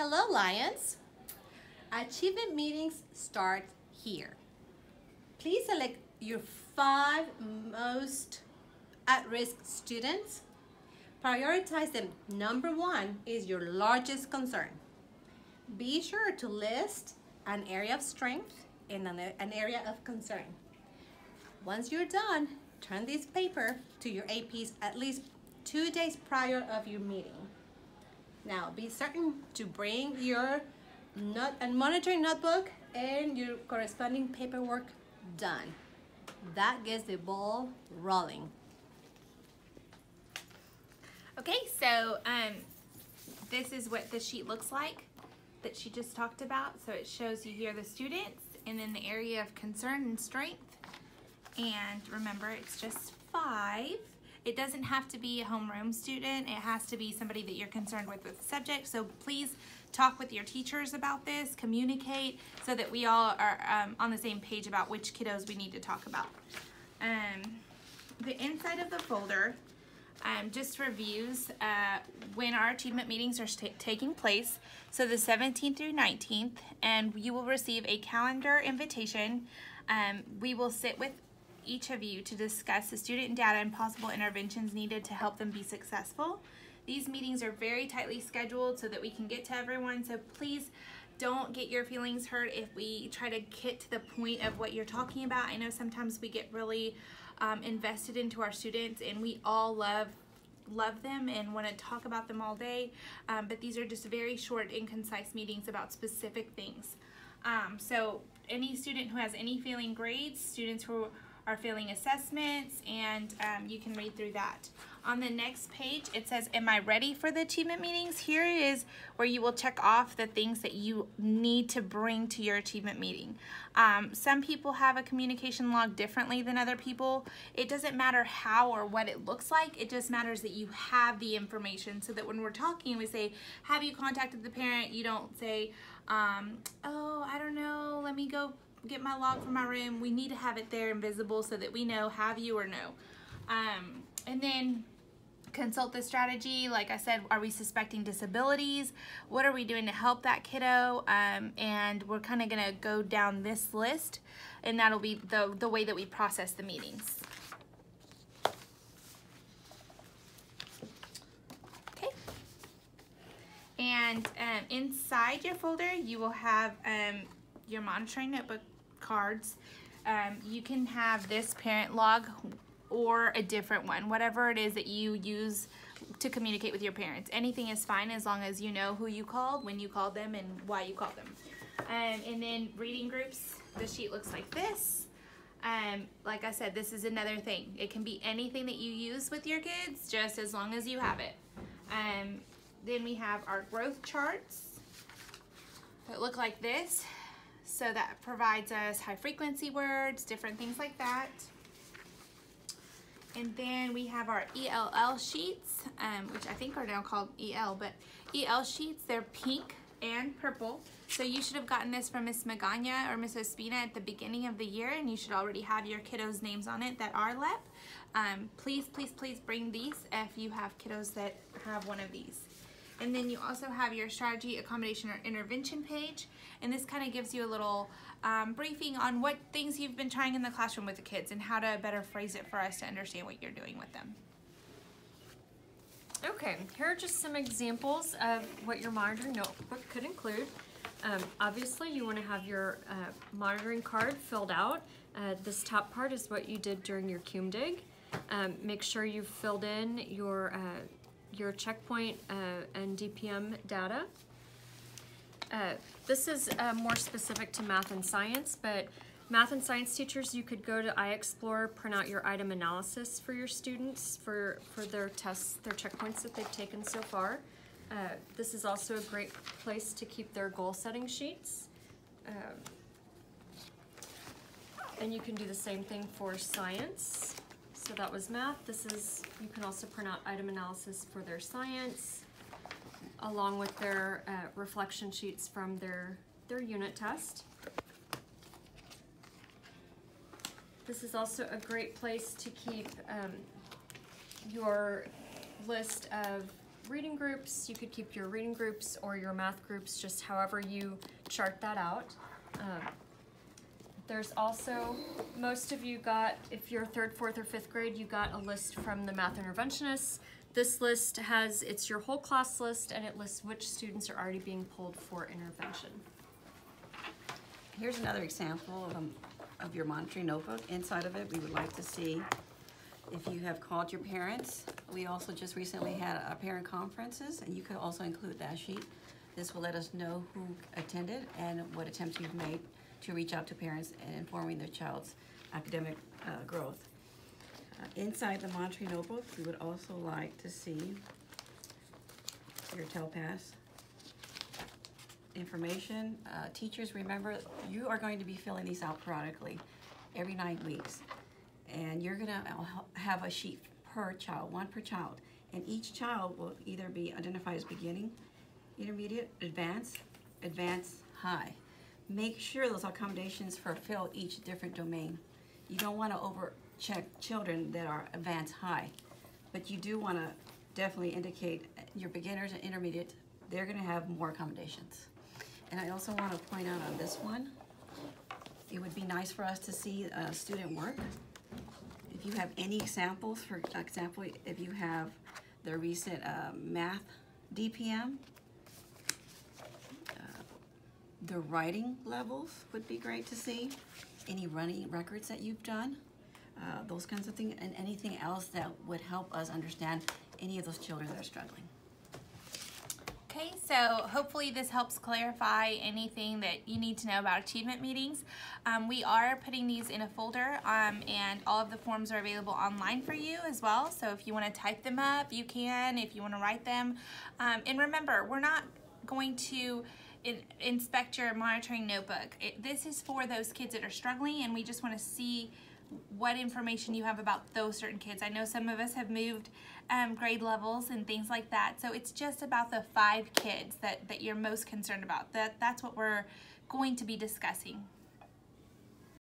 Hello, Lions. Achievement meetings start here. Please select your 5 most at-risk students. Prioritize them. Number 1 is your largest concern. Be sure to list an area of strength and an area of concern. Once you're done, turn this paper to your APs at least 2 days prior of your meeting. Now, be certain to bring your monitoring notebook and your corresponding paperwork done. That gets the ball rolling. Okay, so this is what the sheet looks like that she just talked about. So it shows you here the students and then the area of concern and strength. And remember, it's just 5. It doesn't have to be a homeroom student. It has to be somebody that you're concerned with the subject. So please talk with your teachers about this, communicate so that we all are on the same page about which kiddos we need to talk about. The inside of the folder just reviews when our achievement meetings are taking place. So the 17th through 19th, and you will receive a calendar invitation. We will sit with each of you to discuss the student data and possible interventions needed to help them be successful. These meetings are very tightly scheduled so that we can get to everyone, so please don't get your feelings hurt if we try to get to the point of what you're talking about. I know sometimes we get really invested into our students, and we all love them and want to talk about them all day, but these are just very short and concise meetings about specific things. So any student who has any failing grades, students who are failing assessments, and you can read through that. On the next page, it says, am I ready for the achievement meetings? Here is where you will check off the things that you need to bring to your achievement meeting. Some people have a communication log differently than other people. It doesn't matter how or what it looks like. It just matters that you have the information, so that when we're talking, we say, have you contacted the parent? You don't say, oh, I don't know, let me go get my log from my room. We need to have it there and visible so that we know, have you or no. And then consult the strategy. Like I said, are we suspecting disabilities? What are we doing to help that kiddo? And we're kind of gonna go down this list, and that'll be the way that we process the meetings. Okay. And inside your folder, you will have your monitoring notebook cards. You can have this parent log or a different one, whatever it is that you use to communicate with your parents. Anything is fine as long as you know who you called, when you called them, and why you called them. And then reading groups, the sheet looks like this. Like I said, this is another thing. It can be anything that you use with your kids, just as long as you have it. Then we have our growth charts that look like this. So that provides us high frequency words, different things like that. And then we have our ELL sheets, which I think are now called EL, but EL sheets, they're pink and purple. So you should have gotten this from Miss Magana or Miss Ospina at the beginning of the year, and you should already have your kiddos' names on it that are LEP. Please, please, please bring these if you have kiddos that have one of these. And then you also have your strategy, accommodation, or intervention page. And this kind of gives you a little briefing on what things you've been trying in the classroom with the kids and how to better phrase it for us to understand what you're doing with them. Okay, here are just some examples of what your monitoring notebook could include. Obviously, you want to have your monitoring card filled out. This top part is what you did during your CUME-DIG. Make sure you've filled in your checkpoint and DPM data. This is more specific to math and science, but math and science teachers, you could go to iExplorer, print out your item analysis for your students for their tests, their checkpoints that they've taken so far. This is also a great place to keep their goal setting sheets. And you can do the same thing for science. So that was math. You can also print out item analysis for their science, along with their reflection sheets from their unit test. This is also a great place to keep your list of reading groups. You could keep your reading groups or your math groups, just however you chart that out. There's also, most of you got, if you're 3rd, 4th, or 5th grade, you got a list from the math interventionists. This list has, it's your whole class list, and it lists which students are already being pulled for intervention. Here's another example of your monitoring notebook. Inside of it, we would like to see if you have called your parents. We also just recently had a parent conferences, and you could also include that sheet. This will let us know who attended and what attempts you've made to reach out to parents and informing their child's academic growth. Inside the monitoring notebook, we would also like to see your TELPAS information. Teachers, remember, you are going to be filling these out periodically, every 9 weeks. And you're gonna have a sheet per child, one per child. And each child will either be identified as beginning, intermediate, advanced, high. Make sure those accommodations fulfill each different domain. You don't wanna overcheck children that are advanced high, but you do wanna definitely indicate your beginners and intermediate, they're gonna have more accommodations. And I also wanna point out on this one, it would be nice for us to see student work. If you have any examples, for example, if you have the recent math DPM, the writing levels would be great to see. Any running records that you've done, those kinds of things, and anything else that would help us understand any of those children that are struggling. Okay, so hopefully this helps clarify anything that you need to know about achievement meetings. We are putting these in a folder, and all of the forms are available online for you as well. So if you want to type them up, you can. If you want to write them. And remember, we're not going to inspect your monitoring notebook. This is for those kids that are struggling, and we just want to see what information you have about those certain kids. I know some of us have moved grade levels and things like that, so it's just about the 5 kids that you're most concerned about. That's what we're going to be discussing.